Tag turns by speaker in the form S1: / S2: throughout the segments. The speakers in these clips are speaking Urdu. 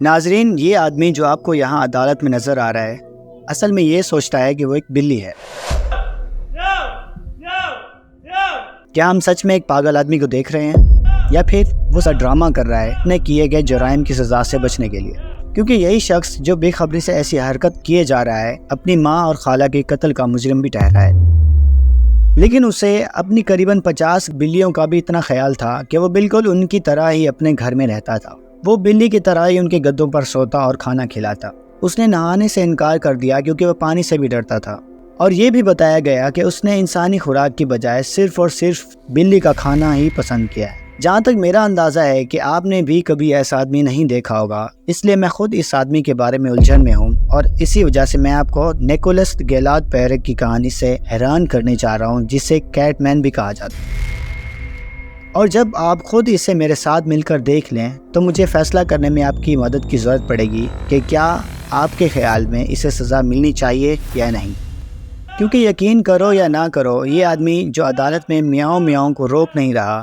S1: ناظرین، یہ آدمی جو آپ کو یہاں عدالت میں نظر آ رہا ہے، اصل میں یہ سوچتا ہے کہ وہ ایک بلی ہے۔ کیا ہم سچ میں ایک پاگل آدمی کو دیکھ رہے ہیں، یا پھر وہ سا ڈرامہ کر رہا ہے اپنے کیے گئے جرائم کی سزا سے بچنے کے لیے؟ کیونکہ یہی شخص جو بے خبری سے ایسی حرکت کیے جا رہا ہے، اپنی ماں اور خالہ کے قتل کا مجرم بھی ٹھہرا ہے، لیکن اسے اپنی قریباً 50 بلیوں کا بھی اتنا خیال تھا کہ وہ بالکل ان کی طرح ہی اپنے گھر میں رہتا تھا۔ وہ بلی کی طرح ہی ان کے گدوں پر سوتا اور کھانا کھلاتا۔ اس نے نہانے سے انکار کر دیا کیونکہ وہ پانی سے بھی ڈرتا تھا، اور یہ بھی بتایا گیا کہ اس نے انسانی خوراک کی بجائے صرف اور صرف بلی کا کھانا ہی پسند کیا ہے۔ جہاں تک میرا اندازہ ہے کہ آپ نے بھی کبھی ایسا آدمی نہیں دیکھا ہوگا، اس لیے میں خود اس آدمی کے بارے میں الجھن میں ہوں، اور اسی وجہ سے میں آپ کو نیکولس گیلاد پیرک کی کہانی سے حیران کرنے چاہ رہا ہوں، جسے کیٹ مین بھی کہا جاتا ہے۔ اور جب آپ خود اسے میرے ساتھ مل کر دیکھ لیں تو مجھے فیصلہ کرنے میں آپ کی مدد کی ضرورت پڑے گی کہ کیا آپ کے خیال میں اسے سزا ملنی چاہیے یا نہیں۔ کیونکہ یقین کرو یا نہ کرو، یہ آدمی جو عدالت میں میاؤں میاؤں کو روک نہیں رہا،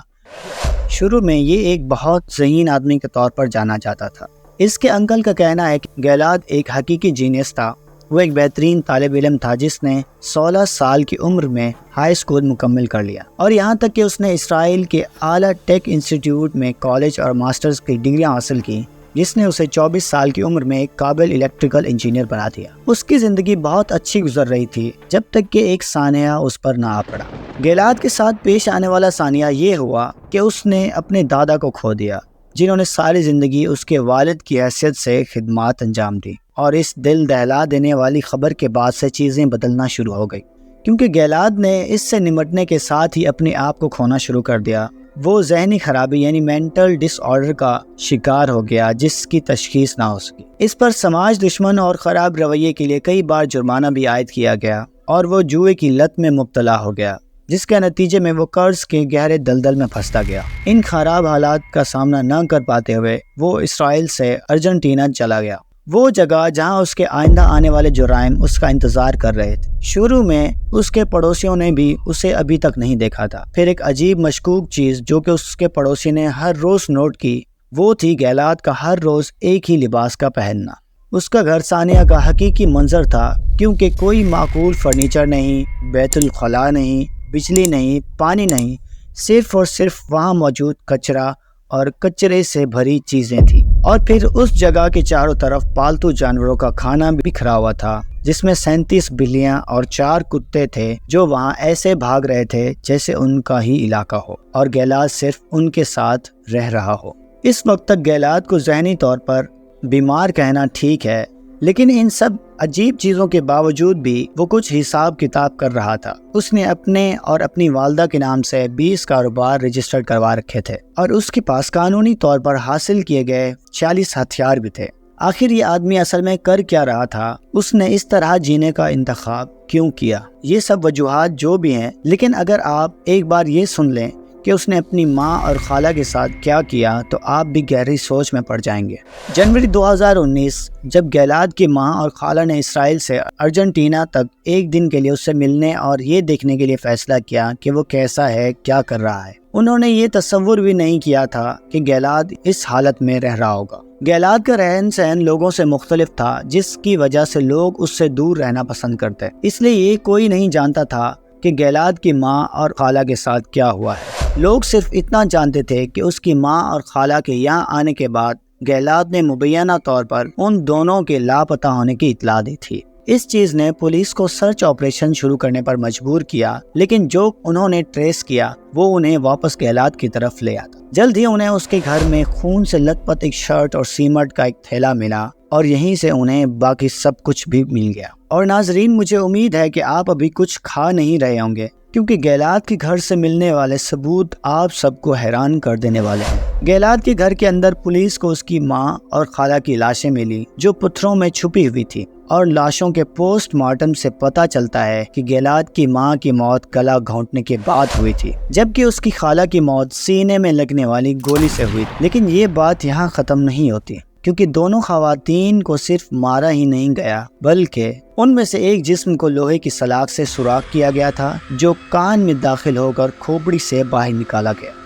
S1: شروع میں یہ ایک بہت ذہین آدمی کے طور پر جانا جاتا تھا۔ اس کے انکل کا کہنا ہے کہ گیلاد ایک حقیقی جینیس تھا۔ وہ ایک بہترین طالب علم تھا جس نے 16 سال کی عمر میں ہائی اسکول مکمل کر لیا، اور یہاں تک کہ اس نے اسرائیل کے اعلیٰ ٹیک انسٹیٹیوٹ میں کالج اور ماسٹرز کی ڈگریاں حاصل کی، جس نے اسے 24 سال کی عمر میں ایک قابل الیکٹریکل انجینئر بنا دیا۔ اس کی زندگی بہت اچھی گزر رہی تھی جب تک کہ ایک سانحہ اس پر نہ آ پڑا۔ گیلاد کے ساتھ پیش آنے والا سانحہ یہ ہوا کہ اس نے اپنے دادا کو کھو دیا، جنہوں نے ساری زندگی اس کے والد کی حیثیت سے خدمات انجام دی، اور اس دل دہلا دینے والی خبر کے بعد سے چیزیں بدلنا شروع ہو گئی، کیونکہ گیلاد نے اس سے نمٹنے کے ساتھ ہی اپنے آپ کو کھونا شروع کر دیا۔ وہ ذہنی خرابی یعنی مینٹل ڈس آرڈر کا شکار ہو گیا، جس کی تشخیص نہ ہو سکی۔ اس پر سماج دشمن اور خراب رویے کے لیے کئی بار جرمانہ بھی عائد کیا گیا، اور وہ جوئے کی لت میں مبتلا ہو گیا، جس کے نتیجے میں وہ قرض کے گہرے دلدل میں پھنستا گیا۔ ان خراب حالات کا سامنا نہ کر پاتے ہوئے وہ اسرائیل سے ارجنٹینا چلا گیا، وہ جگہ جہاں اس کے آئندہ آنے والے جرائم اس کا انتظار کر رہے تھے۔ شروع میں اس کے پڑوسیوں نے بھی اسے ابھی تک نہیں دیکھا تھا۔ پھر ایک عجیب مشکوک چیز جو کہ اس کے پڑوسی نے ہر روز نوٹ کی، وہ تھی گیلاد کا ہر روز ایک ہی لباس کا پہننا۔ اس کا گھر سانحہ کا حقیقی منظر تھا، کیونکہ کوئی معقول فرنیچر نہیں، بیت الخلاء نہیں، بجلی نہیں، پانی نہیں، صرف اور صرف وہاں موجود کچرا اور کچرے سے بھری چیزیں تھیں۔ اور پھر اس جگہ کے چاروں طرف پالتو جانوروں کا کھانا بکھرا ہوا تھا، جس میں 37 بلیاں اور 4 کتے تھے جو وہاں ایسے بھاگ رہے تھے جیسے ان کا ہی علاقہ ہو، اور گیلاد صرف ان کے ساتھ رہ رہا ہو۔ اس وقت تک گیلاد کو ذہنی طور پر بیمار کہنا ٹھیک ہے، لیکن ان سب عجیب چیزوں کے باوجود بھی وہ کچھ حساب کتاب کر رہا تھا۔ اس نے اپنے اور اپنی والدہ کے نام سے 20 کاروبار رجسٹر کروا رکھے تھے، اور اس کے پاس قانونی طور پر حاصل کیے گئے 40 ہتھیار بھی تھے۔ آخر یہ آدمی اصل میں کر کیا رہا تھا؟ اس نے اس طرح جینے کا انتخاب کیوں کیا؟ یہ سب وجوہات جو بھی ہیں، لیکن اگر آپ ایک بار یہ سن لیں کہ اس نے اپنی ماں اور خالہ کے ساتھ کیا کیا تو آپ بھی گہری سوچ میں پڑ جائیں گے۔ جنوری 2019 جب گیلاد کی ماں اور خالہ نے اسرائیل سے ارجنٹینا تک ایک دن کے لیے اس سے ملنے اور یہ دیکھنے کے لیے فیصلہ کیا کہ وہ کیسا ہے، کیا کر رہا ہے، انہوں نے یہ تصور بھی نہیں کیا تھا کہ گیلاد اس حالت میں رہ رہا ہوگا۔ گیلاد کا رہن سہن لوگوں سے مختلف تھا، جس کی وجہ سے لوگ اس سے دور رہنا پسند کرتے، اس لیے یہ کوئی نہیں جانتا تھا کہ گیلاد کی ماں اور خالہ کے ساتھ کیا ہوا ہے۔ لوگ صرف اتنا جانتے تھے کہ اس کی ماں اور خالہ کے یہاں آنے کے بعد گیلاد نے مبینہ طور پر ان دونوں کے لاپتہ ہونے کی اطلاع دی تھی۔ اس چیز نے پولیس کو سرچ آپریشن شروع کرنے پر مجبور کیا، لیکن جو انہوں نے ٹریس کیا وہ انہیں واپس گیلاد کی طرف لے آتا۔ جلد ہی انہیں اس کے گھر میں خون سے لت پت ایک شرٹ اور سیمنٹ کا ایک تھیلا ملا، اور یہیں سے انہیں باقی سب کچھ بھی مل گیا۔ اور ناظرین، مجھے امید ہے کہ آپ ابھی کچھ کھا نہیں رہے ہوں گے، کیونکہ گیلاد کے گھر سے ملنے والے ثبوت آپ سب کو حیران کر دینے والے ہیں۔ گیلاد کے گھر کے اندر پولیس کو اس کی ماں اور خالہ کی لاشیں ملی جو پتھروں میں چھپی ہوئی تھی، اور لاشوں کے پوسٹ مارٹم سے پتہ چلتا ہے کہ گیلاد کی ماں کی موت گلا گھونٹنے کے بعد ہوئی تھی، جبکہ اس کی خالہ کی موت سینے میں لگنے والی گولی سے ہوئی تھی۔ لیکن یہ بات یہاں ختم نہیں ہوتی، کیونکہ دونوں خواتین کو صرف مارا ہی نہیں گیا، بلکہ ان میں سے ایک جسم کو لوہے کی سلاخ سے سوراخ کیا گیا تھا جو کان میں داخل ہو کر کھوپڑی سے باہر نکالا گیا۔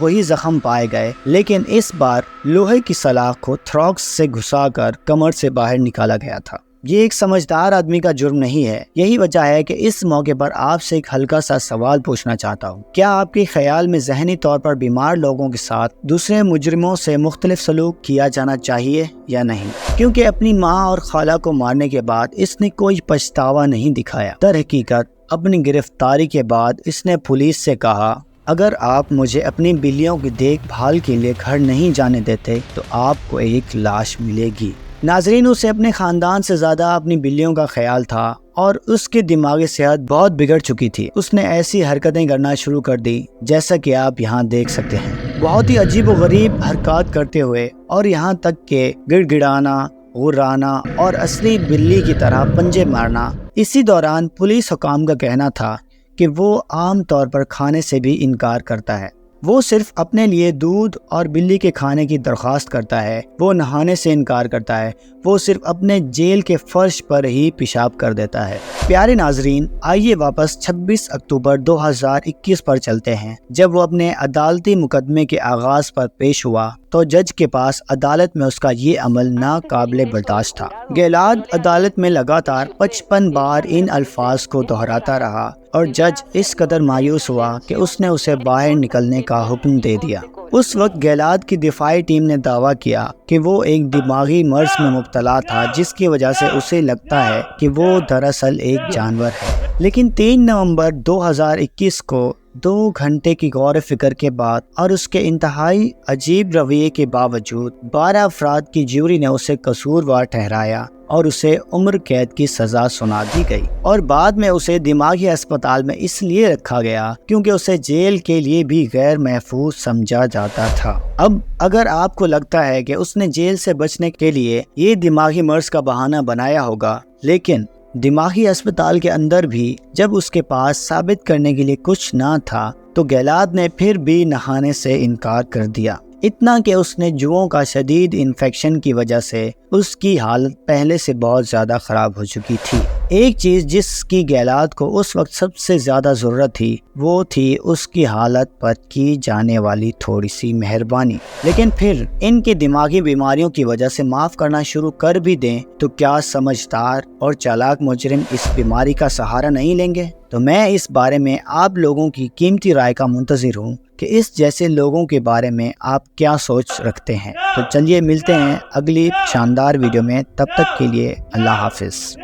S1: وہی زخم پائے گئے، لیکن اس بار لوہے کی سلاخ کو تھراکس سے گھسا کر کمر سے باہر نکالا گیا تھا۔ یہ ایک سمجھدار آدمی کا جرم نہیں ہے۔ یہی وجہ ہے کہ اس موقع پر آپ سے ایک ہلکا سا سوال پوچھنا چاہتا ہوں۔ کیا آپ کے خیال میں ذہنی طور پر بیمار لوگوں کے ساتھ دوسرے مجرموں سے مختلف سلوک کیا جانا چاہیے یا نہیں؟ کیونکہ اپنی ماں اور خالہ کو مارنے کے بعد اس نے کوئی پچھتاوا نہیں دکھایا۔ در حقیقت اپنی گرفتاری کے بعد اس نے پولیس سے کہا، اگر آپ مجھے اپنی بلیوں کی دیکھ بھال کے لیے گھر نہیں جانے دیتے تو آپ کو ایک لاش ملے گی۔ ناظرین، اسے اپنے خاندان سے زیادہ اپنی بلیوں کا خیال تھا اور اس کی دماغی صحت بہت بگڑ چکی تھی۔ اس نے ایسی حرکتیں کرنا شروع کر دی جیسا کہ آپ یہاں دیکھ سکتے ہیں، بہت ہی عجیب و غریب حرکات کرتے ہوئے، اور یہاں تک کہ گڑ گڑانا، غرانا اور اصلی بلی کی طرح پنجے مارنا۔ اسی دوران پولیس حکام کا کہنا تھا کہ وہ عام طور پر کھانے سے بھی انکار کرتا ہے، وہ صرف اپنے لیے دودھ اور بلی کے کھانے کی درخواست کرتا ہے، وہ نہانے سے انکار کرتا ہے، وہ صرف اپنے جیل کے فرش پر ہی پیشاب کر دیتا ہے۔ پیارے ناظرین، آئیے واپس 26 اکتوبر 2021 پر چلتے ہیں، جب وہ اپنے عدالتی مقدمے کے آغاز پر پیش ہوا تو جج کے پاس عدالت میں اس کا یہ عمل ناقابل برداشت تھا۔ گیلاد عدالت میں لگاتار 55 بار ان الفاظ کو دہراتا رہا اور جج اس قدر مایوس ہوا کہ اس نے اسے باہر نکلنے کا حکم دے دیا۔ اس وقت گیلاد کی دفاعی ٹیم نے دعویٰ کیا کہ وہ ایک دماغی مرض میں مبتلا تھا، جس کی وجہ سے اسے لگتا ہے کہ وہ دراصل ایک جانور ہے۔ لیکن 3 نومبر 2021 کو 2 گھنٹے کی غور و فکر کے بعد اور اس کے انتہائی عجیب رویے کے باوجود 12 افراد کی جیوری نے اسے قصوروار ٹھہرایا اور اسے عمر قید کی سزا سنا دی گئی، اور بعد میں اسے دماغی اسپتال میں اس لیے رکھا گیا کیونکہ اسے جیل کے لیے بھی غیر محفوظ سمجھا جاتا تھا۔ اب اگر آپ کو لگتا ہے کہ اس نے جیل سے بچنے کے لیے یہ دماغی مرض کا بہانہ بنایا ہوگا، لیکن دماغی اسپتال کے اندر بھی جب اس کے پاس ثابت کرنے کے لیے کچھ نہ تھا تو گیلاد نے پھر بھی نہانے سے انکار کر دیا، اتنا کہ اس نے جوؤں کا شدید انفیکشن کی وجہ سے اس کی حالت پہلے سے بہت زیادہ خراب ہو چکی تھی۔ ایک چیز جس کی گیلاد کو اس وقت سب سے زیادہ ضرورت تھی وہ تھی اس کی حالت پر کی جانے والی تھوڑی سی مہربانی۔ لیکن پھر ان کی دماغی بیماریوں کی وجہ سے معاف کرنا شروع کر بھی دیں تو کیا سمجھدار اور چالاک مجرم اس بیماری کا سہارا نہیں لیں گے؟ تو میں اس بارے میں آپ لوگوں کی قیمتی رائے کا منتظر ہوں کہ اس جیسے لوگوں کے بارے میں آپ کیا سوچ رکھتے ہیں۔ تو چلیے ملتے ہیں اگلی شاندار ویڈیو میں، تب تک کے لیے اللہ حافظ۔